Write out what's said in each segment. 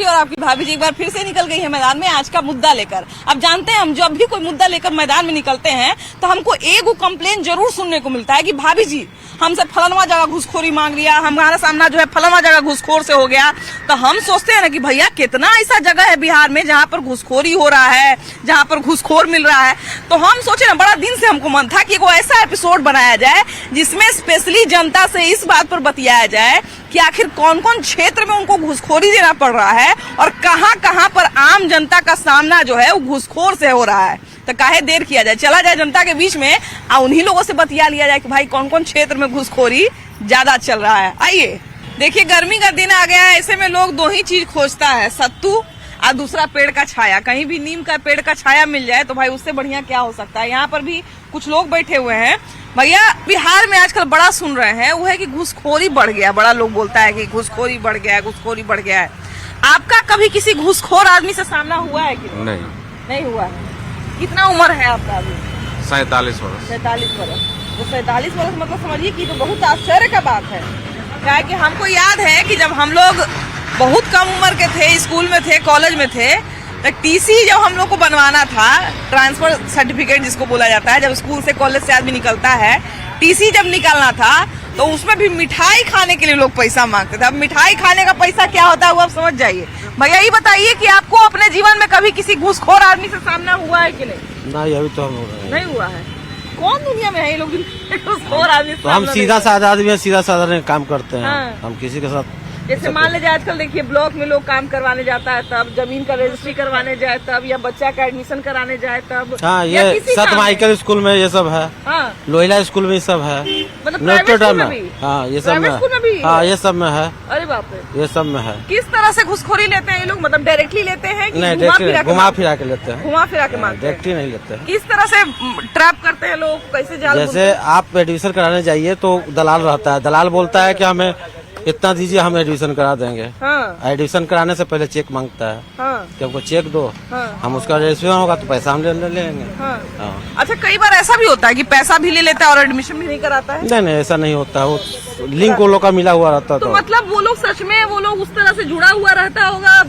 जी और आपकी भाभी जी एक बार फिर से निकल गई है मैदान में आज का मुद्दा लेकर। अब जानते हैं हम जब भी कोई मुद्दा लेकर मैदान में निकलते हैं तो हमको एक कंप्लेन जरूर सुनने को मिलता है कि भाभी जी हमसे फलनवा जगह घुसखोरी मांग लिया, हमारा सामना जो है फलनवा जगह घुसखोर से हो गया। तो हम सोचते हैं ना कि भैया कितना ऐसा जगह है बिहार में जहाँ पर घुसखोरी हो रहा है, जहाँ पर घुसखोर मिल रहा है। तो हम सोचे ना, बड़ा दिन से हमको मन था कि कोई ऐसा एपिसोड बनाया जाए जिसमें स्पेशली जनता से इस बात पर बतियाया जाए कि आखिर कौन कौन क्षेत्र में उनको घुसखोरी देना पड़ रहा है और कहाँ कहाँ पर आम जनता का सामना जो है वो घुसखोर से हो रहा है। तो काहे देर किया जाए, चला जाए जनता के बीच में और उन्हीं लोगों से बतिया लिया जाए कि भाई कौन कौन क्षेत्र में घुसखोरी ज्यादा चल रहा है। आइए देखिए, गर्मी का दिन आ गया है, ऐसे में लोग दो ही चीज खोजता है, सत्तू और दूसरा पेड़ का छाया। कहीं भी नीम का पेड़ का छाया मिल जाए तो भाई उससे बढ़िया क्या हो सकता है। यहाँ पर भी कुछ लोग बैठे हुए हैं। भैया बिहार में आजकल बड़ा सुन रहे हैं वो है कि घुसखोरी बढ़ गया, बड़ा लोग बोलता है कि घुसखोरी बढ़ गया है, घुसखोरी बढ़ गया है। आपका कभी किसी घुसखोर आदमी से सामना हुआ है कि नहीं हुआ है? कितना उम्र है आपका अभी? 47 वर्ष। 47 वर्ष। तो 47 वर्ष मतलब समझिए कि तो बहुत आश्चर्य का बात है। क्या है कि हमको याद है कि जब हम लोग बहुत कम उम्र के थे, स्कूल में थे, कॉलेज में थे, तो टीसी जब हम लोग को बनवाना था, ट्रांसफर सर्टिफिकेट जिसको बोला जाता है, जब स्कूल से कॉलेज से आदमी निकलता है, टीसी जब निकालना था तो उसमें भी मिठाई खाने के लिए लोग पैसा मांगते थे। अब मिठाई खाने का पैसा क्या होता है वो आप समझ जाइए। भैया ये बताइए कि आपको अपने जीवन में कभी किसी घूसखोर आदमी से सामना हुआ है कि नहीं? नहीं, अभी तो नहीं हुआ है। कौन दुनिया में है ये लोग घूसखोर आदमी? तो हम सीधा साधा आदमी हैं, सीधा साधा काम करते हैं। हाँ। हम किसी के साथ जैसे मान लीजिए आजकल देखिए ब्लॉक में लोग काम करवाने जाता है तब, जमीन का रजिस्ट्री करवाने जाए तब, या बच्चा का एडमिशन कराने जाए तब। हाँ, ये सत माइकल स्कूल में ये सब है। हाँ। लोहिला स्कूल में ये सब है। मतलब प्राइवेट स्कूल में भी? हाँ, ये सब में। हाँ, ये सब में है। अरे बाप रे, ये सब में है। किस तरह से घुसखोरी लेते हैं ये लोग? मतलब डायरेक्टली लेते हैं कि नहीं, घुमा फिरा के लेते हैं। घुमा फिरा के मांगते हैं, डायरेक्टली नहीं लेते हैं। किस तरह से ट्रैप करते हैं लोग, कैसे जाल? जैसे आप एडमिशन कराने जाइए तो दलाल रहता है, दलाल बोलता है कि हमें इतना दीजिए, हम एडमिशन करा देंगे। हाँ। एडमिशन कराने से पहले चेक मांगता है। हाँ। कि हमको चेक दो। हाँ। हम उसका रजिस्ट्रेशन होगा तो पैसा हम ले लेंगे। हाँ। हाँ। अच्छा, कई बार ऐसा भी होता है कि पैसा भी ले लेता है और एडमिशन भी नहीं कराता है? नहीं, ऐसा नहीं होता। वो लिंक वो लोग का मिला हुआ रहता। तो मतलब वो लोग सच में वो लोग उस तरह से जुड़ा हुआ रहता होगा,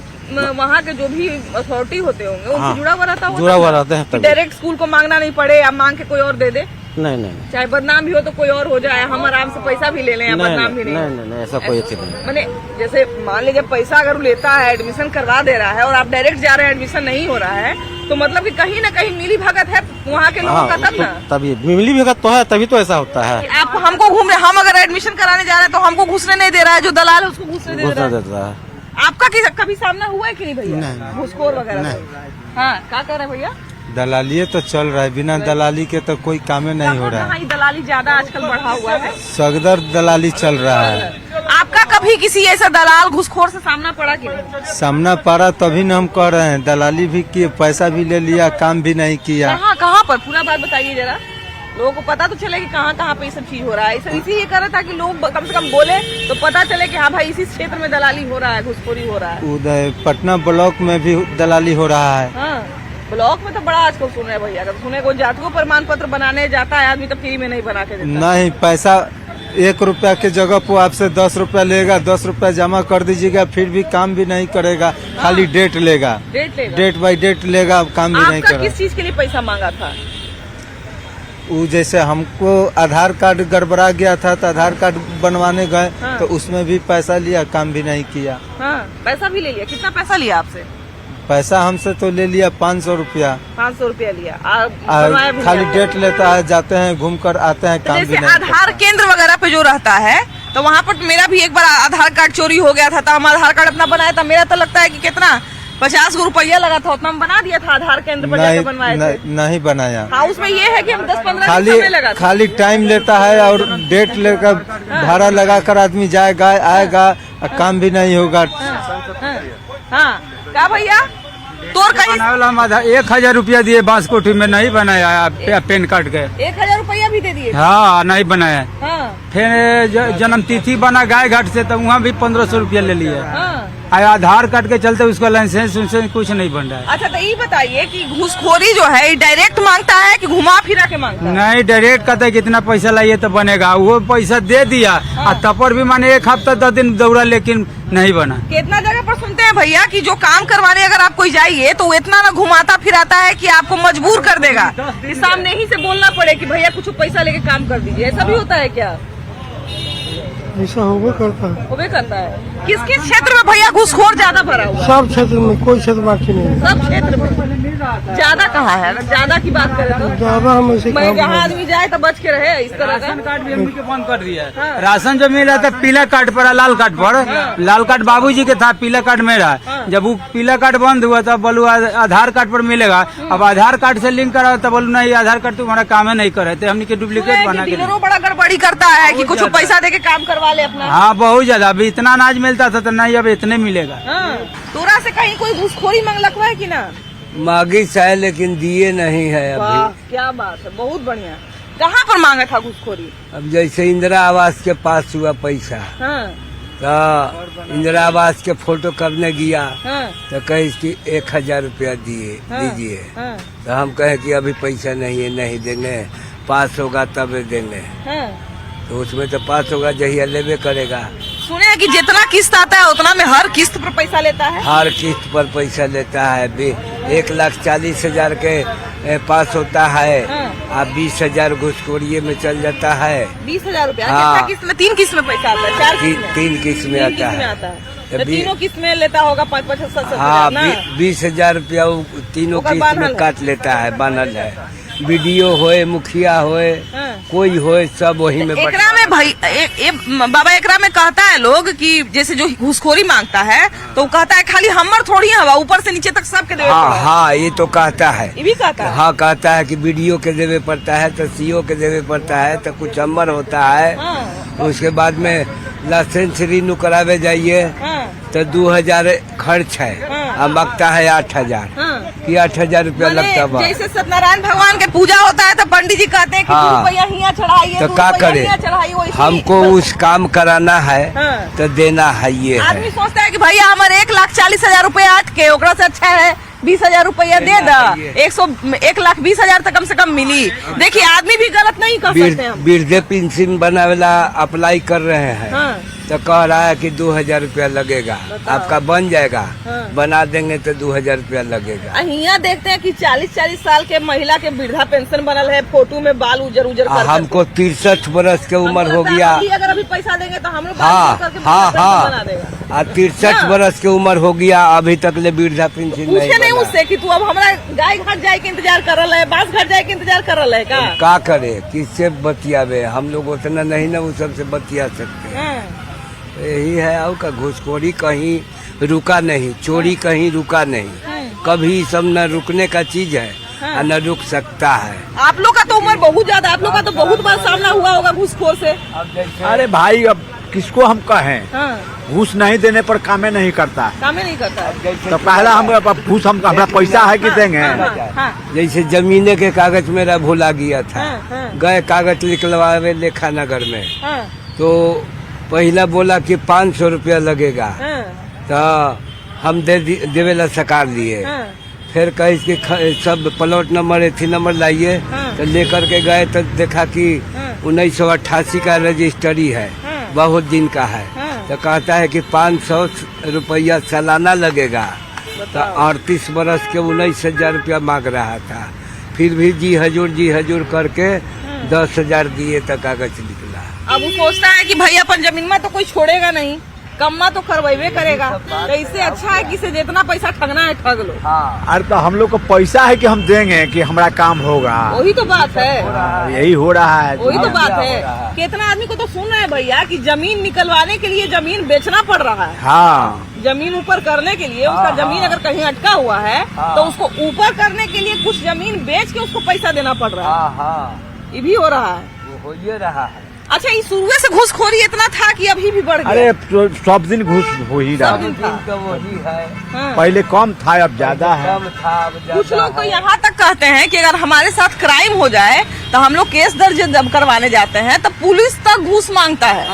वहाँ के जो भी अथॉरिटी होते होंगे उनसे? हाँ। जुड़ा हुआ रहता होगा, जुड़ा हुआ रहता है। डायरेक्ट स्कूल को मांगना नहीं पड़े या मांग के कोई और दे दे? नहीं, चाहे बदनाम भी हो तो कोई और हो जाए, हम आराम से पैसा भी ले लें या बदनाम भी नहीं। नहीं, ऐसा कोई चीज नहीं। मैंने जैसे मान लीजिए पैसा अगर लेता है, एडमिशन करवा दे रहा है और आप डायरेक्ट जा रहे हैं, एडमिशन नहीं हो रहा है, तो मतलब कि कहीं ना कहीं मिली भगत है वहाँ के लोगों का, तब ना? तभी मिली भगत तो है, तभी तो ऐसा होता है। आप हमको घूम रहे, हम अगर एडमिशन कराने जा रहे हैं तो हमको घुसने नहीं दे रहा है, जो दलाल है उसको घुसने दे रहा है। आपका कभी सामना हुआ है कि नहीं भैया घुसखोर वगैरह? हाँ, क्या कर रहे हैं भैया? दलाली तो चल रहा है, बिना दलाली के तो कोई काम नहीं हो रहा है। दलाली ज्यादा आजकल बढ़ा हुआ है, सगदर दलाली चल रहा है। आपका कभी किसी ऐसा दलाल घुसखोर से सामना पड़ा कि नहीं? सामना पड़ा तभी न हम कह रहे हैं, दलाली भी किए, पैसा भी ले लिया, काम भी नहीं किया। कहाँ पर? पूरा बात बताइए जरा, लोगों को पता तो चले कि कहाँ कहाँ पे ये सब चीज हो रहा है। इसीलिए कर रहा था कि लोग कम से कम बोले तो पता चले कि हाँ भाई इसी क्षेत्र में दलाली हो रहा है, घुसखोरी हो रहा है। उधर पटना ब्लॉक में भी दलाली हो रहा है। हाँ, ब्लॉक में तो बड़ा आजकल सुन रहे भैया, अगर सुने को जातियों प्रमाण पत्र बनाने जाता है आदमी तो फ्री में नहीं बना के देता। नहीं, पैसा 1 रुपया के जगह पर आपसे 10 रुपया लेगा, 10 रुपया जमा कर दीजिएगा, फिर भी काम भी नहीं करेगा, खाली डेट लेगा, डेट बाई डेट लेगा, काम भी नहीं करेगा। किस चीज के लिए पैसा मांगा था? वो जैसे हमको आधार कार्ड गड़बड़ा गया था तो आधार कार्ड बनवाने गए। हाँ। तो उसमें भी पैसा लिया, काम भी नहीं किया। हाँ, पैसा भी ले लिया। कितना पैसा लिया आपसे? पैसा हमसे तो ले लिया 500 रुपया। 500 रुपया लिया। खाली डेट लेता है, जाते हैं घूम कर आते हैं, काम भी नहीं। आधार केंद्र वगैरह पे जो रहता है तो वहाँ पर मेरा भी एक बार आधार कार्ड चोरी हो गया था, तो हम आधार कार्ड अपना बनाया था। मेरा तो लगता है कि कितना 50 रुपया लगा था, उतना हम बना दिया था आधार केंद्र पर जाकर बनवाए थे। नहीं बनाया। हाँ, उसमें ये है कि हम 10-15 दिन समय लगा था। खाली टाइम लेता है और डेट लेकर भाड़ा लगाकर आदमी जाएगा आएगा, काम भी नहीं होगा। हाँ, क्या भैया तोर कहीं 1000 रुपया दिए बांसकोठी में, नहीं बनाया पेन कार्ड के। 1000 रुपया भी दे दिए? हाँ, नहीं बनाया। हाँ। फिर जन्म तिथि बना गाय घाट से, तो वहाँ भी 1500 रुपया ले लिए। हाँ। आधार कार्ड के चलते उसका लाइसेंस उनसे कुछ नहीं बन रहा है। अच्छा तो ये बताइए कि घूसखोरी जो है डायरेक्ट मांगता है कि घुमा फिरा के मांगता है? नहीं, डायरेक्ट कहता है कितना पैसा लाइए तो बनेगा, वो पैसा दे दिया और तब पर भी माने 1 हफ्ता 10 दिन दौड़ा लेकिन नहीं बना। कितना जगह पर सुनते हैं भैया कि जो काम करवाने अगर आप कोई जाइए तो वो इतना ना घुमाता फिराता है कि आपको मजबूर कर देगा कि सामने ही से बोलना पड़े कि भैया कुछ पैसा लेके काम कर दीजिए। ऐसा भी होता है क्या? ऐसा होबे करता है। होबे करता है। किस किस क्षेत्र में भैया घूसखोर ज्यादा भरा हुआ है? सब क्षेत्र में, कोई क्षेत्र बाकी नहीं है। सब क्षेत्र में। ज्यादा कहाँ है? अगर ज्यादा की बात करें तो ज्यादा हम ऐसे मैं काम जहाँ आदमी जाए तो बच के रहे इस तरह का। राशन कार्ड भी हमने के बंद कर दिया है। राशन जो मिल रहा था पीला कार्ड पर, लाल कार्ड पर, लाल कार्ड बाबूजी के था, पीला कार्ड मेरा। जब वो पीला कार्ड बंद हुआ तब बोलू आधार कार्ड पर मिलेगा। अब आधार कार्ड से लिंक करा तब बोलू नहीं, आधार कार्ड तुम्हारा काम है नहीं करे थे, हमने के डुप्लीकेट बना के। डीलरों बड़ा गड़बड़ी करता है कि कुछ पैसा दे के काम करवा ले अपना। हाँ बहुत ज्यादा, अभी इतना अनाज मिलता था तो नहीं अब इतने मिलेगा। तोरा से कहीं कोई घूसखोरी मांगलक है कि ना? मांगी है लेकिन दिए नहीं है वाह अभी। क्या बात है, बहुत बढ़िया। कहाँ पर मांगा था घूसखोरी? अब जैसे इंदिरा आवास के पास हुआ पैसा, हाँ, तो इंदिरा आवास के फोटो करने गया हाँ, तो कहे कि 1000 रुपया दीजिए। हाँ, तो हम कहे कि अभी पैसा नहीं है, नहीं देंगे, पास होगा तब देंगे। हाँ। तो उसमें तो पास होगा जहिया लेवे करेगा। सुने हैं कि जितना किस्त आता है उतना में हर किस्त पर पैसा लेता है। हर किस्त पर पैसा लेता है। 1,40,000 के पास होता है, अब 20,000 घुसखोरिये में चल जाता है। 20,000 रुपया? हाँ। कितना किस्त में? 3 किस्त में पैसा आता है? 4 किस्त में? तीन किस्त में आता है। तो तीनों किस्त में लेता होगा 5-5 7 हाँ, हजार। 20,000 रुपया वो तीनों ओकर किस्त बान्हल में है। काट लेता है, बानल है। बीडीओ होए, मुखिया होए, हाँ। कोई होए, सब वही में एकरा में भाई बाबा एकरा में कहता है लोग कि जैसे जो घूसखोरी मांगता है तो वो कहता है खाली हमर थोड़ी हवा, ऊपर से नीचे तक सबके देवे हाँ पड़ता है। हाँ, ये तो कहता है। ये भी कहता है। हाँ, कहता है कि बीडीओ के देवे पड़ता है तो सीओ के देवे पड़ता है तो कुछ अम्बर होता है। हाँ, उसके बाद में लाइसेंस रिन्यू करावे जाइए हाँ, तो 2,000 खर्च है। हाँ। अब मांगता है 8,000 हाँ। कि 8,000 रुपया माने लगता है। जैसे सत्यनारायण भगवान के पूजा होता है तो पंडित जी कहते हैं कि हाँ। 2 रुपया हियां चढ़ाइए, तो 2 क्या रुपया करे, हियां चढ़ाइए, वैसे ही। हमको उस काम कराना है हाँ। तो देना है। ये आदमी है सोचता है कि भैया हमारे 1,40,000 रुपया अटके, ओकरा से अच्छा है 20,000 रुपया दे दा, 1,20,000 तक कम से कम मिली। देखिए आदमी भी गलत नहीं कर सकते हम। वृद्ध पेंशन बनावेला अप्लाई कर रहे हैं। हाँ। तो कह रहा है कि 2,000 रुपया लगेगा, आपका बन जाएगा। हाँ। बना देंगे तो 2,000 रुपया लगेगा। यहाँ देखते हैं कि 40-40 साल के महिला के वृद्धा पेंशन बनल है, फोटो में बाल उजर उजर कर हमको 63 बरस के उम्र हो गया। अगर अभी पैसा देंगे तो हम लोग हाँ करके हाँ पेंशन हाँ, बना देगा। 63 बरस के उम्र हो गया, अभी तक ले वृद्धा पेंशन पूछे नहीं बना। उससे कि तू अब हमारा गाय घाट जाए के इंतजार कर रहा है, बांस घाट जाए के इंतजार कर रहा है का? का करे, किससे बतियावे, हम लोग उतना नहीं ना उस सबसे बतिया सकते। हाँ। यही है। और का घुसखोरी कहीं रुका नहीं, चोरी कहीं रुका नहीं, कभी सब न रुकने का चीज है और न रुक सकता है। आप लोग का तो उम्र बहुत ज्यादा, आप लोग का तो बहुत बार सामना हुआ होगा घूसखोर से। अरे भाई अब किसको हम कहें, हाँ, घूस नहीं देने पर कामे नहीं करता। काम ही नहीं करता है। तो पहला हम घूस, हम हमारा पैसा है कि देंगे। हाँ, जैसे जमीने के कागज मेरा भुला गया था, हाँ, हाँ। गए कागज निकलवावे लेखा नगर में, हाँ, तो पहला बोला कि 500 रुपया लगेगा, हाँ, तो हम देवेला सकार लिए। हाँ, फिर कहे कि सब प्लॉट नंबर एथी नंबर लाइए, हाँ। तो लेकर के गए तो देखा कि हाँ। 1988 का रजिस्ट्री है, हाँ। बहुत दिन का है। हाँ। तो कहता है कि 500 रुपया सालाना लगेगा। तो 38 बरस के 19,000 रुपया मांग रहा था। फिर भी जी हजूर करके 10,000 दिए तो कागज निकला। अब वो सोचता है कि भाई अपन जमीन में तो कोई छोड़ेगा नहीं, कम्मा तो करवाइबे करेगा, तो इससे अच्छा है कि इसे जितना पैसा ठगना है ठग लो। अरे तो हम लोग को पैसा है कि हम देंगे कि हमारा काम होगा। वही तो बात है, यही हो रहा है। वही तो बात है। कितना आदमी को तो सुन रहे हैं भैया कि जमीन निकलवाने के लिए जमीन बेचना पड़ रहा है। हाँ, जमीन ऊपर करने के लिए उसका जमीन अगर कहीं अटका हुआ है तो उसको ऊपर करने के लिए कुछ जमीन बेच के उसको पैसा देना पड़ रहा है। ये भी हो रहा है। वो हो ये रहा है। अच्छा, ये शुरू से घूसखोरी इतना था कि अभी भी बढ़ गया? अरे तो सब दिन घूस हो ही रहा सब दिन है। था। वही है, हाँ। पहले कम था अब ज्यादा है। कम था अब ज्यादा कुछ लोग तो है। यहाँ तक कहते हैं कि अगर हमारे साथ क्राइम हो जाए तो हम लोग केस दर्ज जब करवाने जाते हैं तो पुलिस तक घूस मांगता है।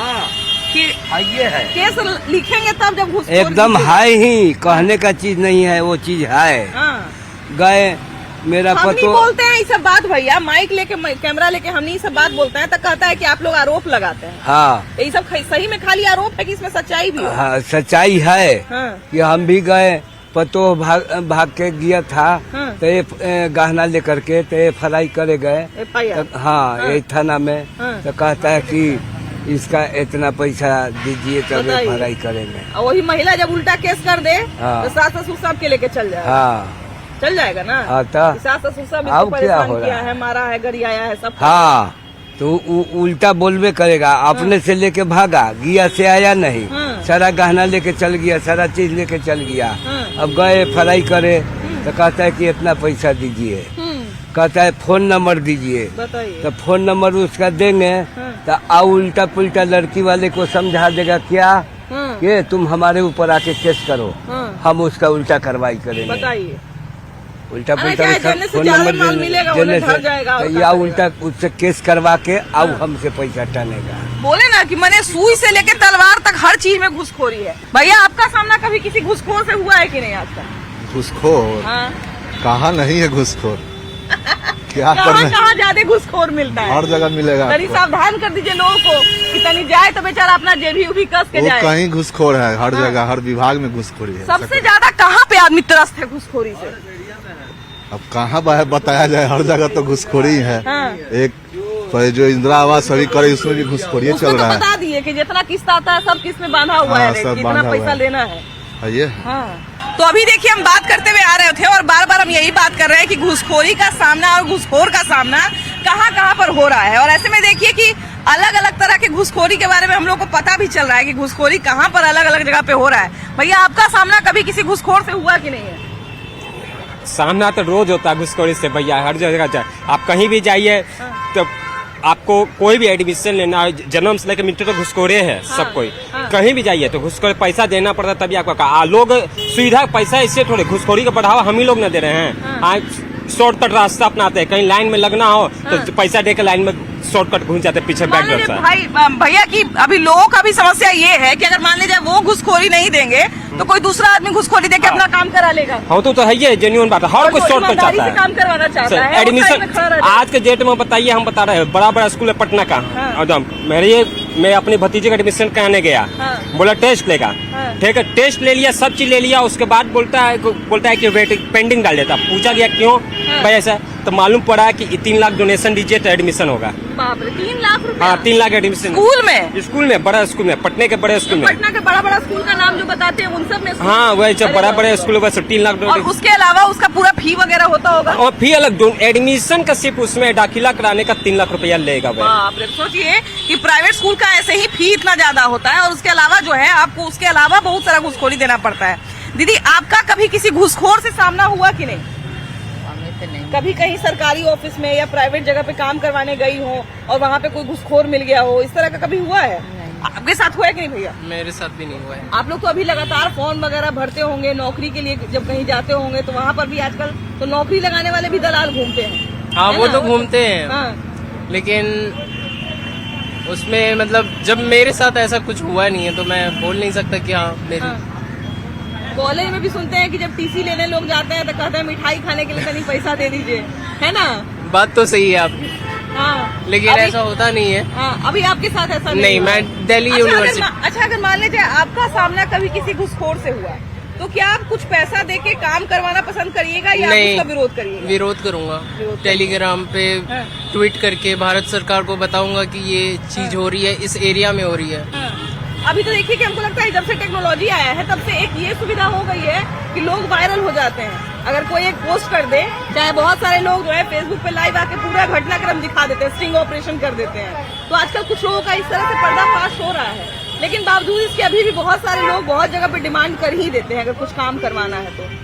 कि ये है केस लिखेंगे तब जब घूसखोर एकदम है ही, कहने का चीज नहीं है, वो चीज है। हाँ। गए मेरा हम नहीं पतो बोलते हैं ये सब बात भैया, माइक लेके कैमरा लेके हम नहीं सब बात बोलते हैं, तो कहता है कि आप लोग आरोप लगाते हैं। हाँ ये सब सही में खाली आरोप है कि इसमें सच्चाई भी है? हाँ सच्चाई है हाँ। कि हम भी गए, पतो भाग के गया था, हाँ। तो ये गहना लेकर के तो FIR करे गए। FIR? तो हाँ ये थाना में, हाँ। तो कहता है कि इसका इतना पैसा दीजिए तब बताइए। FIR करेंगे। और वही महिला जब उल्टा केस कर दे हाँ। तो सास ससुर सब के लेके चल जाएगा। हाँ चल जाएगा ना। हाँ, तो कि सास ससुर सब अब इसको क्या परेशान हो रहा किया है? है, मारा है, गरियाया है, सब। हाँ तो उल्टा बोलबे करेगा, अपने से लेके भागा, गिया से आया नहीं, हाँ। सारा गहना लेके चल गया, सारा चीज लेके चल गया। हाँ। अब गए FIR करे तो कहता है कि इतना पैसा दीजिए, कहता है फोन नंबर दीजिए, बताइए। तो फोन नंबर उसका देंगे हाँ। तो उल्टा पुल्टा लड़की वाले को समझा देगा क्या हाँ। कि तुम हमारे ऊपर आके केस करो, हाँ। हम उसका उल्टा कार्रवाई करेंगे। बताइए। उल्टा अरे पुल्टा क्या है, उसका जलने से फोन ज्यादा नंबर माल मिलेगा, जलने उन्हें से ढल जाएगा और तो क्या या करेगा? उल्टा उससे केस करवा के अब हमसे पैसा टनेगा। बोले ना कि मैंने सुई से लेके तलवार तक हर चीज में घुसखोरी है। भैया आपका सामना कभी किसी घुसखोर से हुआ है कि नहीं आज तक? घुसखोर हाँ। कहाँ नहीं है घुसखोर? क्या कहाँ करना, कहाँ ज्यादा घुसखोर मिलता है? हर जगह मिलेगा तनी आपको। सावधान कर दीजिए लोगों को कि तनी जाए तो बेचारा अपना जेबी उभी कस के वो जाए। कहीं घुसखोर है, हर हाँ। जगह हर विभाग में घुसखोरी है। सबसे ज्यादा कहाँ पे आदमी त्रस्त है घुसखोरी से? अब कहाँ बताया जाए, हर जगह तो घुसखोरी है। हाँ। एक पर जो इंदिरा आवास अभी करे उसमें भी घुसखोरी उसको चल तो रहा बता दिए कि जितना किस्त आता है सब किस्त में बांधा हुआ हाँ, है, सब कितना बांधा हुआ पैसा है। लेना है। है। ये हाँ। तो अभी देखिए हम बात करते हुए आ रहे थे और बार बार हम यही बात कर रहे हैं कि घुसखोरी का सामना और घुसखोर का सामना कहाँ कहाँ पर हो रहा है। और ऐसे में देखिए कि अलग अलग तरह के घुसखोरी के बारे में हम लोग को पता भी चल रहा है कि घुसखोरी कहाँ पर अलग अलग जगह पे हो रहा है। भैया आपका सामना कभी किसी घुसखोर से हुआ कि नहीं है? सामना तो रोज होता है घुसखोरी से भैया, हर जगह जाए आप कहीं भी जाइए तो आपको कोई भी एडमिशन लेना है, जन्म से लेकर मिट्टी तो घुसखोरे है सब कोई। कहीं भी जाइए तो घुसखोर पैसा देना पड़ता तभी आपका लोग सुविधा पैसा इससे थोड़े घुसखोरी का बढ़ावा हम ही लोग न दे रहे हैं। शॉर्टकट रास्ता अपनाते हैं, कहीं लाइन में लगना हो तो पैसा देकर लाइन में शॉर्टकट घुस जाते पीछे बैक मान लीजिए जाता है। भाई भैया की अभी लोगों का भी समस्या ये है कि अगर मान लीजिए वो घुसखोरी नहीं देंगे तो कोई दूसरा आदमी घुसखोरी देके अपना काम करा लेगा। हाँ तो है ये जेन्युइन बात है, हर कोई शॉर्टकट ईमानदारी चाहता से है। काम करवाना चाहता है। एडमिशन आज के डेट में बताइए, हम बता रहे हैं बड़ा बड़ा स्कूल है पटना का, एकदम मैं अपनी भतीजे का एडमिशन कराने गया, बोला टेस्ट लेगा, ठीक है टेस्ट ले लिया, सब चीज ले लिया, उसके बाद बोलता है कि वेटिंग पेंडिंग डाल देता। पूछा गया क्यों भाई ऐसा, तो मालूम पड़ा कि 3 लाख डोनेशन दीजिए तो एडमिशन होगा। बाप रे, 3 लाख रुपए? हाँ 3 लाख एडमिशन स्कूल में बड़ा स्कूल में, पटने के बड़े स्कूल में। पटना के बड़ा बड़ा स्कूल का नाम जो बताते हैं उन सब में? हाँ वही जब बड़ा बड़े स्कूल में 3 लाख। और उसके अलावा उसका पूरा फी वगैरह होता होगा? और फी अलग, एडमिशन का सिर्फ उसमें दाखिला कराने का 3 लाख रुपया लेगा। बाप रे, सोचिए कि प्राइवेट स्कूल का ऐसे ही फी इतना ज्यादा होता है और उसके अलावा जो है आपको उसके अलावा बहुत सारा घुसखोरी देना पड़ता है। दीदी आपका कभी किसी घुसखोर से सामना हुआ कि नहीं? कभी कहीं सरकारी ऑफिस में या प्राइवेट जगह पे काम करवाने गई हो और वहाँ पे कोई घुसखोर मिल गया हो, इस तरह का कभी हुआ है? आपके साथ हुआ है कि नहीं भैया? मेरे साथ भी नहीं हुआ है। आप लोग तो अभी लगातार फॉर्म वगैरह भरते होंगे नौकरी के लिए, जब कहीं जाते होंगे तो वहाँ पर भी आजकल तो नौकरी लगाने वाले भी दलाल घूमते हैं। हाँ वो तो घूमते हैं। हाँ। लेकिन उसमें मतलब जब मेरे साथ ऐसा कुछ हुआ नहीं है तो मैं बोल नहीं सकता कि हाँ मेरी। कॉलेज में भी सुनते हैं कि जब टीसी लेने लोग जाते हैं तो कहते हैं मिठाई खाने के लिए कहीं पैसा दे दीजिए, है ना? बात तो सही है आपकी। हाँ। लेकिन ऐसा होता नहीं है। हाँ, अभी आपके साथ ऐसा नहीं, मैं दिल्ली यूनिवर्सिटी। अच्छा अगर मान लीजिए आपका सामना कभी किसी घुसखोर से हुआ तो क्या आप कुछ पैसा दे के काम करवाना पसंद करिएगा या नहीं, उसका विरोध करिएगा? विरोध करूंगा। टेलीग्राम पे ट्वीट करके भारत सरकार को बताऊंगा कि ये चीज हो रही है, इस एरिया में हो रही है। अभी तो देखिए कि हमको लगता है जब से टेक्नोलॉजी आया है तब से एक ये सुविधा हो गई है कि लोग वायरल हो जाते हैं। अगर कोई एक पोस्ट कर दे, चाहे बहुत सारे लोग जो है फेसबुक पे लाइव आके पूरा घटनाक्रम दिखा देते हैं, स्टिंग ऑपरेशन कर देते हैं। तो आजकल कुछ लोगों का इस तरह से पर्दाफाश हो रहा है, लेकिन बावजूद इसके अभी भी बहुत सारे लोग बहुत जगह पे डिमांड कर ही देते हैं अगर कुछ काम करवाना है तो।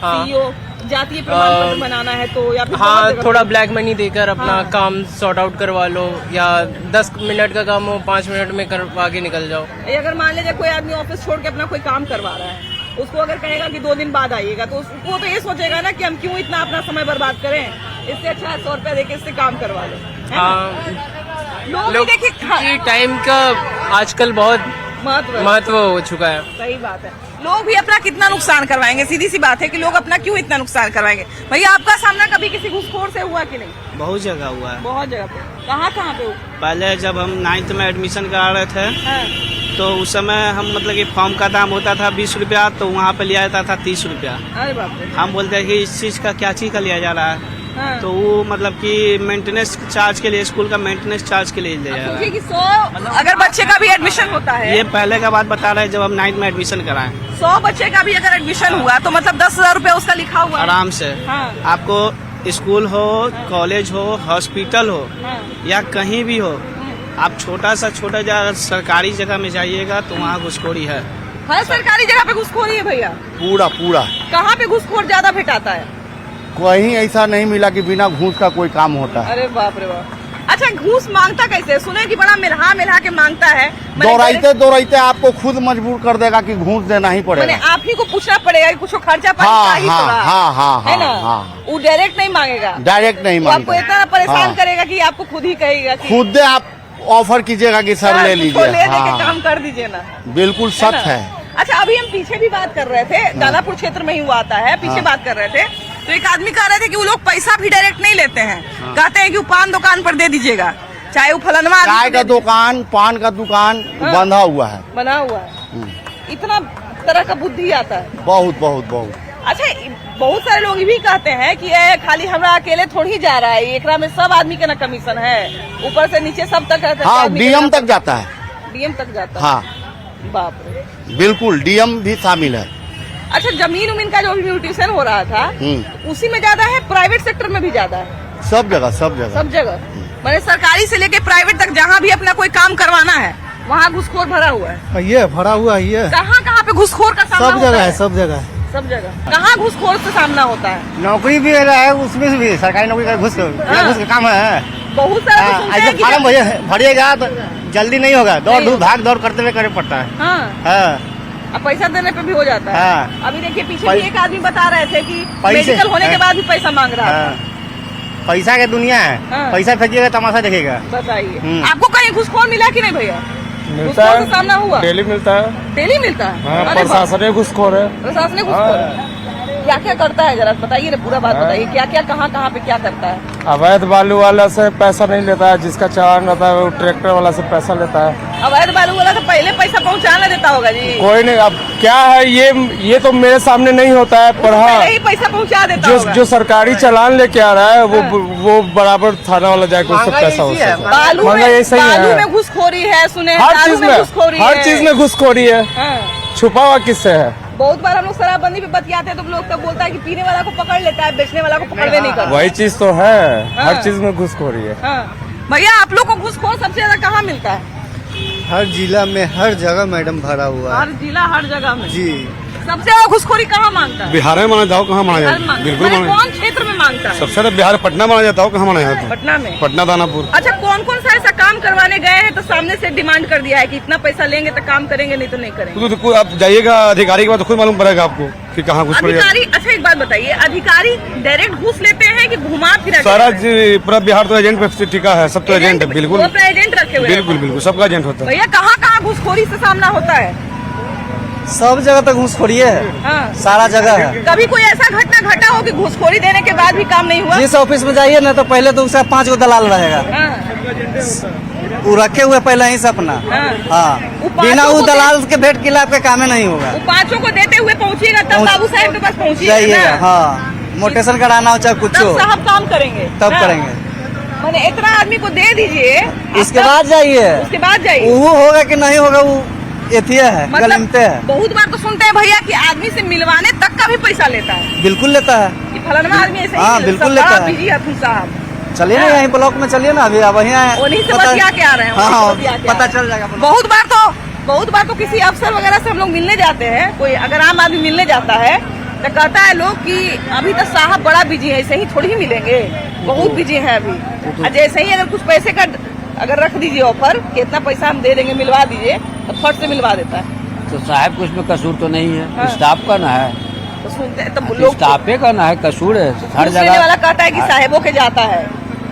सीईओ जातीय प्रमाण पत्र बनाना है तो या फिर हाँ थोड़ा ब्लैक मनी देकर अपना काम सॉर्ट आउट करवा लो, या 10 मिनट का काम हो 5 मिनट में करवा के निकल जाओ। अगर मान लीजिए कोई आदमी ऑफिस छोड़ के अपना कोई काम करवा रहा है, उसको अगर कहेगा कि 2 दिन बाद आइएगा तो उसको तो ये सोचेगा ना कि हम क्यों इतना अपना समय बर्बाद करें, इससे अच्छा 100 रुपया देके इससे काम करवा लो। हाँ लोग देखिए टाइम का आजकल बहुत महत्व हो चुका है। सही बात है। लोग भी अपना कितना नुकसान करवाएंगे, सीधी सी बात है कि लोग अपना क्यों इतना नुकसान करवाएंगे। भैया आपका सामना कभी किसी घूसखोर से हुआ कि नहीं? बहुत जगह हुआ है। बहुत जगह पे। कहाँ कहाँ पे हुआ? पहले जब हम 9th में एडमिशन करा रहे थे हाँ। तो उस समय हम मतलब कि फॉर्म का दाम होता था 20 रुपया, तो वहाँ पे लिया जाता था 30 रुपया। अरे बाप रे। हम बोलते हैं कि इस चीज़ का क्या चीज़ का लिया जा रहा है, हाँ। तो वो मतलब कि मेंटेनेंस चार्ज के लिए, स्कूल का मेंटेनेंस चार्ज के लिए लिया जा रहा है। कि 100 अगर बच्चे का भी एडमिशन होता है, ये पहले का बात बता रहे हैं जब हम 9th में एडमिशन कराएं, 100 बच्चे का भी अगर एडमिशन हुआ तो मतलब 10,000 रूपए उसका लिखा हुआ है। आराम से। हाँ। आपको स्कूल हो, कॉलेज हो, हॉस्पिटल हो हाँ। या कहीं भी हो, आप छोटा जगह सरकारी जगह में जाइएगा तो वहाँ घुसखोरी है। हर सरकारी जगह पे घुसखोरी है भैया। पूरा पूरा कहाँ पे घुसखोर ज्यादा भेटाता है? कहीं ऐसा नहीं मिला कि बिना घूस का कोई काम होता है। अरे बाप रे बाप। अच्छा, घूस मांगता कैसे? सुने कि बड़ा मिला के मांगता है। दौड़ाते आपको खुद मजबूर कर देगा कि घूस देना ही पड़ेगा। मैंने आप ही को पूछना पड़ेगा कि कुछ खर्चा पानी हाँ, का ही हाँ, थोड़ा, हाँ, हाँ, है ना? हाँ। वो डायरेक्ट नहीं मांगेगा, डायरेक्ट नहीं वो आपको मांगेगा। इतना परेशान हाँ। करेगा कि आपको खुद ही कहेगा कि खुद दे आप ऑफर कीजिएगा कि सर ले लीजिए। ले दे के हाँ। काम कर दीजिए ना। बिल्कुल सच है। अच्छा, अभी हम पीछे भी बात कर रहे थे, दानापुर क्षेत्र में ही हुआ आता है, पीछे बात कर रहे थे तो एक आदमी कह रहे थे कि वो लोग पैसा भी डायरेक्ट नहीं लेते हैं, कहते हैं कि वो पान दुकान पर दे दीजिएगा, चाहे वो फलनवा चाय का दुकान, पान का दुकान बंधा हुआ है, बना हुआ है। इतना तरह का बुद्धि आता है। बहुत बहुत बहुत। अच्छा, बहुत सारे लोग ये भी कहते हैं कि ये खाली हमरा अकेले थोड़ी जा रहा है, एकरा में सब आदमी का ना कमीशन है, ऊपर से नीचे सब तक। हाँ, डीएम तक जाता है। डीएम तक जाता है। हाँ, बाप रे। बिल्कुल डीएम भी शामिल है। अच्छा, जमीन उमीन का जो भी म्यूटेशन हो रहा था उसी में ज्यादा है, प्राइवेट सेक्टर में भी ज्यादा है? सब जगह सब जगह। मैंने सरकारी से लेके प्राइवेट तक जहाँ भी अपना कोई काम करवाना है वहाँ घुसखोर भरा हुआ है। ये भरा हुआ है ये। कहाँ पे घुसखोर का सामना सब होता जगह है, सब जगह। सब जगह। कहाँ घुसखोर से सामना होता है? नौकरी भी है, उसमें भी सरकारी नौकरी का घुस का काम है। बहुत सारे तो सुनते हैं कि फार्म भरिएगा तो जल्दी नहीं होगा, भाग दौड़ करते हुए करे पड़ता है। हाँ। अब पैसा देने पे भी हो जाता है। हाँ। अभी देखिए पीछे भी एक आदमी बता रहे थे कि मेडिकल होने के बाद भी पैसा मांग रहा है। पैसा की दुनिया है। हाँ। पैसा फेंकिएगा तमाशा देखेगा। बताइए, आपको कहीं घुसखोर मिला कि नहीं भैया? मिलता है, सामना हुआ? डेली मिलता है। डेली मिलता है? हाँ, प्रशासन घुसखोर है। प्रशासन घुसखोर है। क्या क्या करता है, जरा बताइए ना, पूरा बात बताइए। क्या क्या कहाँ पे क्या करता है? अवैध बालू वाला से पैसा नहीं लेता है, जिसका चालान रहता है वो ट्रैक्टर वाला से पैसा लेता है। अवैध बालू वाला तो पहले पैसा पहुँचाना देता होगा जी। कोई नहीं, अब क्या है ये तो मेरे सामने नहीं होता है, पर हाँ ही पैसा पहुँचा देता होगा। जो सरकारी चालान लेके आ रहा है वो बराबर थाना वाला जाके उससे पैसा होता है। बालू में घुसखोरी है, सुने हर चीज में घुसखोरी है। छुपा हुआ किससे है? बहुत बार हम लोग शराबबंदी पे बतियाते हैं तो लोग तब बोलता है कि पीने वाला को पकड़ लेता है, बेचने वाला को पकड़वे नहीं करता। वही चीज तो है, हर चीज में घुसखोरी है। भैया, आप लोग को घुसखोर सबसे ज्यादा कहाँ मिलता है? हर जिला में, हर जगह मैडम भरा हुआ है। हर जिला, हर जगह में जी। सबसे ज्यादा घुसखोरी कहाँ मांगता है? बिहार में माना जाओ, कहाँ माना जाता है? बिल्कुल कौन क्षेत्र में मांगता है? सबसे ज्यादा बिहार पटना माना जाता हो, कहाँ माना जाता है? पटना में। पटना दानापुर। अच्छा, कौन कौन सा ऐसा काम करवाने गए हैं तो सामने से डिमांड कर दिया है कि इतना पैसा लेंगे तो काम करेंगे, नहीं तो नहीं करेंगे? तो आप जाइएगा अधिकारी के बाद खुद मालूम पड़ेगा आपको कि कहाँ घुस पड़ेगा। अधिकारी, अच्छा एक बात बताइए, अधिकारी डायरेक्ट घूस लेते हैं कि घुमा फिरा? सारा पूरा बिहार तो एजेंट पे टिका है, सब तो एजेंट है। बिल्कुल एजेंट रखे हुए? बिल्कुल सबका एजेंट होता है। भैया, कहाँ घुसखोरी से सामना होता है? सब जगह तक घुसखोरी है। हाँ। सारा जगह है। कभी कोई ऐसा घटना घटा हो कि घुसखोरी देने के बाद भी काम नहीं हुआ? जिस ऑफिस में जाइए ना तो पहले तो उसका 5 गो दलाल रहेगा। वो रखे हुए पहले ही से अपना। हाँ। बिना वो दलाल के भेंट किला आपके काम नहीं होगा। वो 5 को देते हुए पहुँचिएगा तब बाबू साहब के पास पहुँचिएगा। हाँ, मोटेशन कराना हो चाहे कुछ हो, साहब काम करेंगे तब करेंगे। मैंने इतना आदमी को दे दीजिए, इसके बाद जाइए। उसके बाद जाइए। वो होगा कि नहीं होगा वो एथिया है, गलमते है। बहुत बार तो सुनते हैं भैया कि आदमी से मिलवाने तक का भी पैसा लेता है। बिल्कुल लेता है कि फलाना आदमी ऐसे ही। हाँ, बिल्कुल लेता है। बिजी है साहब। चलिए ना यहीं ब्लॉक में चलिए ना, अभी वहीं उन्हीं से बतिया के आ रहे हैं। हाँ, पता चल जाएगा। बहुत बार तो किसी अफसर वगैरह से हम लोग मिलने जाते हैं, कोई अगर आम आदमी मिलने जाता है तो कहता है लोग कि अभी तो साहब बड़ा बिजी है, ऐसे ही थोड़ी ही मिलेंगे, बहुत बिजी है अभी। जैसे ही अगर कुछ पैसे का अगर रख दीजिए ऑफर कि इतना पैसा हम दे देंगे, मिलवा दीजिए, तो फट से मिलवा देता है। तो साहब कुछ में कसूर तो नहीं है। हाँ। स्टाफ का ना है तो सुनते हैं तो लोग स्टाफे का ना है, कसूर है हर जगह वाला कहता है कि साहेबों के जाता है,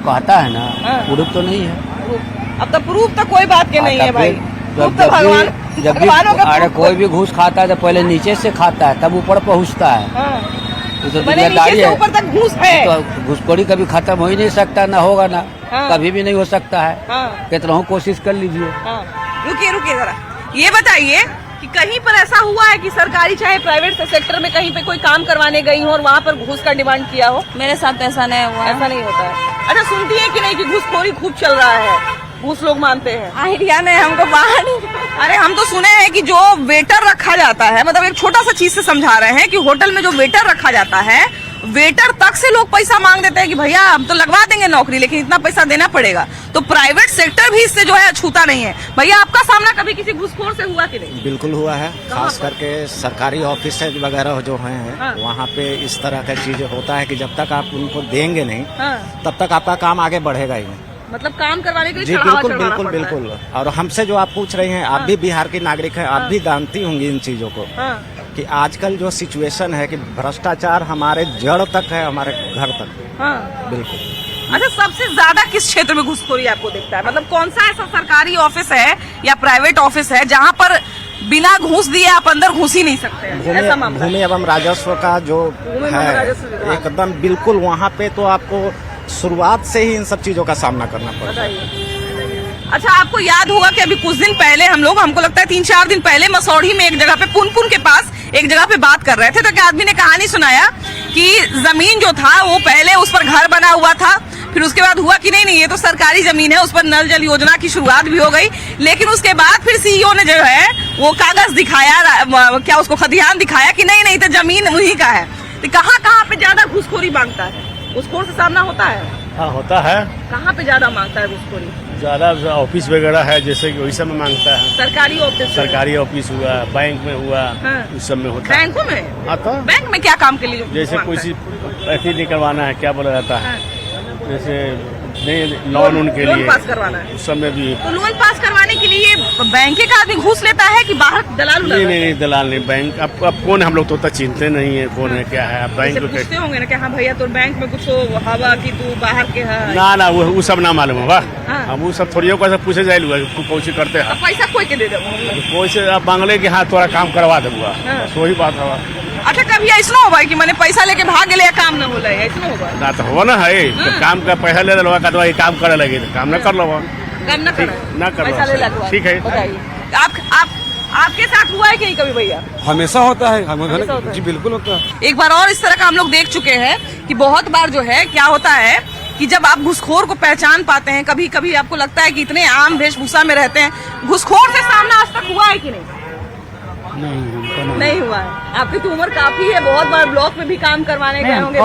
कहता है ना। हाँ। प्रूफ तो नहीं है। अब तो प्रूफ तो कोई बात के नहीं है भाई। गुप्त भगवान जब भी भगवानों का अरे कोई भी घूस खाता है तो पहले नीचे से खाता है तब ऊपर पहुंचता है। हाँ। ये तो मैंने नीचे दुनियादारी से है। ऊपर तक घूस है। तो घूसखोरी कभी खत्म हो ही नहीं सकता, ना होगा ना हाँ। कभी भी नहीं हो सकता है। हाँ। कितना कोशिश कर लीजिए। हाँ। रुकिए जरा, ये बताइए कि कहीं पर ऐसा हुआ है कि सरकारी चाहे प्राइवेट सेक्टर में कहीं पे कोई काम करवाने गई हो और वहाँ पर घूस का डिमांड किया हो? मेरे साथ ऐसा नहीं हुआ। ऐसा नहीं होता है। अच्छा, सुनती है कि नहीं कि घूसखोरी खूब चल रहा है, घूस लोग मानते हैं? आइडिया नहीं हमको, बाहर नहीं। अरे हम तो सुने हैं कि जो वेटर रखा जाता है, मतलब एक छोटा सा चीज से समझा रहे हैं कि होटल में जो वेटर रखा जाता है, वेटर तक से लोग पैसा मांग देते हैं कि भैया हम तो लगवा देंगे नौकरी, लेकिन इतना पैसा देना पड़ेगा। तो प्राइवेट सेक्टर भी इससे जो है छूता नहीं है। भैया, आपका सामना कभी किसी घूसखोर से हुआ कि नहीं? बिल्कुल हुआ है, खास करके सरकारी ऑफिस वगैरह जो हैं हाँ। वहाँ पे इस तरह का चीज होता है कि जब तक आप उनको देंगे नहीं हाँ। तब तक आपका काम आगे बढ़ेगा ही नहीं। मतलब काम करवाने के लिए जी चढ़ावा बिल्कुल चढ़वाना बिल्कुल पड़ता है। बिल्कुल। और हमसे जो आप पूछ रही हैं, आप भी बिहार की नागरिक हैं, आप भी जानती होंगी इन चीजों को हाँ। कि आजकल जो सिचुएशन है कि भ्रष्टाचार हमारे जड़ तक है, हमारे घर तक। हाँ। बिल्कुल। अच्छा, सबसे ज्यादा किस क्षेत्र में घूसखोरी आपको दिखता है? मतलब कौन सा ऐसा सरकारी ऑफिस है या प्राइवेट ऑफिस है जहाँ पर बिना घूस दिए आप अंदर घुस ही नहीं सकते हैं? ऐसा मामला है? भूमि एवं राजस्व का जो भूमि एवं है राजस्व विभाग। एकदम बिल्कुल, वहाँ पे तो आपको शुरुआत से ही इन सब चीजों का सामना करना पड़ता है। अच्छा, आपको याद होगा कि अभी कुछ दिन पहले हमको लगता है 3-4 दिन पहले मसौढ़ी में एक जगह पे पुनपुन के पास एक जगह पे बात कर रहे थे, तो एक आदमी ने कहानी सुनाया कि जमीन जो था वो पहले उस पर घर बना हुआ था, फिर उसके बाद हुआ कि नहीं ये तो सरकारी जमीन है, उस पर नल जल योजना की शुरुआत भी हो गई, लेकिन उसके बाद फिर सीईओ ने जो है वो कागज दिखाया, क्या उसको खतियान दिखाया कि नहीं तो जमीन उन्हीं का है। तो कहाँ पे ज्यादा घूसखोरी मांगता है? घूसखोर से सामना होता है? हाँ, होता है। कहाँ पे ज्यादा मांगता है घूसखोरी? ज्यादा ऑफिस वगैरह है, जैसे कि वही सब में मांगता है। सरकारी ऑफिस? सरकारी ऑफिस हुआ, बैंक में हुआ, हाँ। उस सब में होता है। बैंकों में? हाँ, तो बैंक में क्या काम के लिए? जैसे कोई सी ऐसी नहीं करवाना है, क्या बोला जाता है, हाँ। जैसे नहीं लोन के लोन लिए पास करवाना है, उस सब में भी। तो लोन पास करवाने के लिए बैंक का आदमी घूस लेता है कि बाहर दलाल? नहीं दलाल नहीं, बैंक अब कौन, हम लोग तो उतना चिंते नहीं है कौन है क्या है। बैंक तो पूछते होंगे ना कि हाँ भैया तो बैंक में कुछ हवा कि तू बाहर के है? ना वो सब ना मालूम होगा। हाँ। हम वो सब थोड़ी को पूछे जाए कौन सी करते हैं, पैसा कोई के दे दो, कोई से आप मांगले कि हाँ थोड़ा काम करवा दूंगा, हाँ। बस वही बात है। अच्छा, कभी ऐसा होगा कि मैंने पैसा लेके भाग गए, काम न होला, ऐसा होगा? ना तो हो ना है, तो काम का पैसा ले लो का काम करे लगे तो काम न कर लो, काम न करो, ना कर पैसा ले लगवा। ठीक है। बताइए, आपके साथ हुआ है कि नहीं कभी भैया? हमेशा होता है, हमेशा होता है। जी बिल्कुल होता है। एक बार और इस तरह का हम लोग देख चुके हैं कि बहुत बार जो है क्या होता है कि जब आप घूसखोर को पहचान पाते हैं, कभी कभी आपको लगता है कि इतने आम वेशभूषा में रहते हैं, घूसखोर से सामना आज तक हुआ है कि नहीं? नहीं हुआ है। आपकी तो उम्र काफी है, बहुत बार ब्लॉक में भी काम करवाने गए होंगे।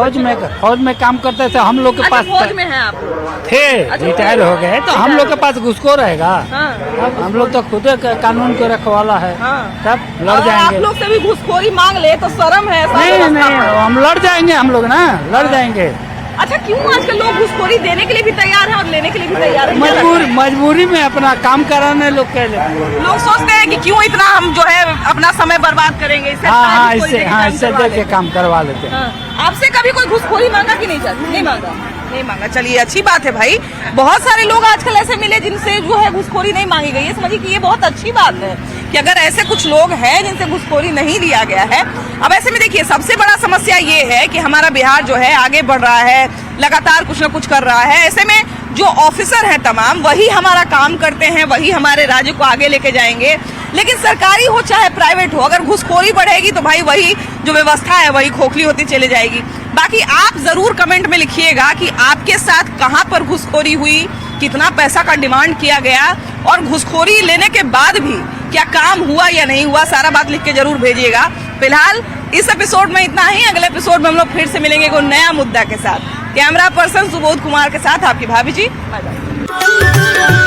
फौज में काम करते थे हम लोग के अच्छा, पास फौज में है आप लोग? थे, अच्छा, रिटायर हो गए तो हम लोग के पास घुसखोर रहेगा। हाँ। हम लोग तो खुद कानून के रखवाला है, हाँ। तब लड़ और आप जाएंगे। लोग से भी घूसखोरी मांग ले तो शर्म है? नहीं हम लड़ जाएंगे, हम लोग ना लड़ जाएंगे। अच्छा, क्यों आजकल लोग घूसखोरी देने के लिए भी तैयार हैं और लेने के लिए भी तैयार हैं? मजबूरी में अपना काम कराने लोग कह लेते। लोग सोचते हैं कि क्यों इतना हम जो है अपना समय बर्बाद करेंगे, इससे दे के काम करवा लेते हैं। आपसे कभी कोई घूसखोरी मांगा कि नहीं? नहीं मांगा, नहीं मांगा। चलिए, अच्छी बात है भाई। बहुत सारे लोग आजकल ऐसे मिले जिनसे जो है घूसखोरी नहीं मांगी गई है। समझिए कि ये बहुत अच्छी बात है कि अगर ऐसे कुछ लोग हैं जिनसे घूसखोरी नहीं लिया गया है। अब ऐसे में देखिए, सबसे बड़ा समस्या ये है कि हमारा बिहार जो है आगे बढ़ रहा है, लगातार कुछ न कुछ कर रहा है। ऐसे में जो ऑफिसर हैं तमाम, वही हमारा काम करते हैं, वही हमारे राज्य को आगे लेके जाएंगे। लेकिन सरकारी हो चाहे प्राइवेट हो, अगर घूसखोरी बढ़ेगी तो भाई वही जो व्यवस्था है वही खोखली होती चली जाएगी। बाकी आप जरूर कमेंट में लिखिएगा कि आपके साथ कहां पर घूसखोरी हुई, कितना पैसा का डिमांड किया गया, और घूसखोरी लेने के बाद भी क्या काम हुआ या नहीं हुआ, सारा बात लिख के जरूर भेजिएगा। फिलहाल इस एपिसोड में इतना ही। अगले एपिसोड में हम लोग फिर से मिलेंगे कोई नया मुद्दा के साथ। कैमरा पर्सन सुबोध कुमार के साथ आपकी भाभी जी। Bye bye.